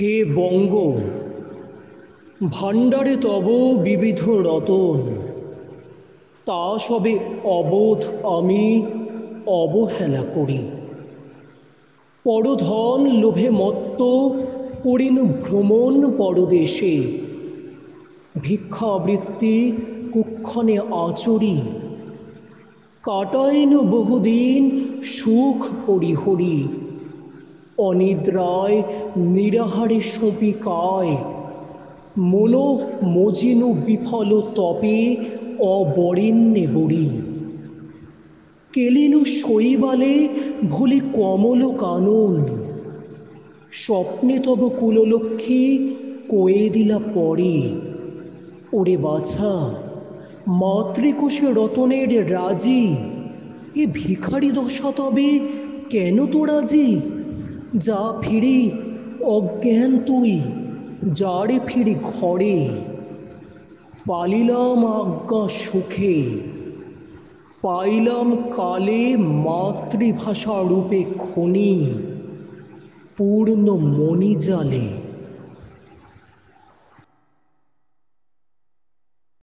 হে বঙ্গ, ভাণ্ডারে তব বিবিধ রতন, তা সবে অবোধ আমি অবহেলা করি। পরধন লোভে মত্ত করিনু ভ্রমণ পরদেশে, ভিক্ষাবৃত্তি কুক্ষণে আচরি, কাটাইনু বহুদিন সুখ পরিহরি। অনিদ্রায় নিরাহারে সপিকায়, মনো মজিনু বিফল তপে অবরেণ্যে বরি। কেলিনু শৈবালে ভুলি কমল কানন, স্বপ্নে তব কুললক্ষ্মী কয়ে দিলা পরে। ওরে বাছা, মাতৃকোষে রতনের রাজি, এ ভিখারি দশা তবে কেন তো রাজি? যা ফিরি অজ্ঞান তুই, যারে ফিরি ঘরে। পালিলাম আজ্ঞা সুখে, পাইলাম কালে মাতৃভাষা রূপে খনি, পূর্ণ মণিজালে।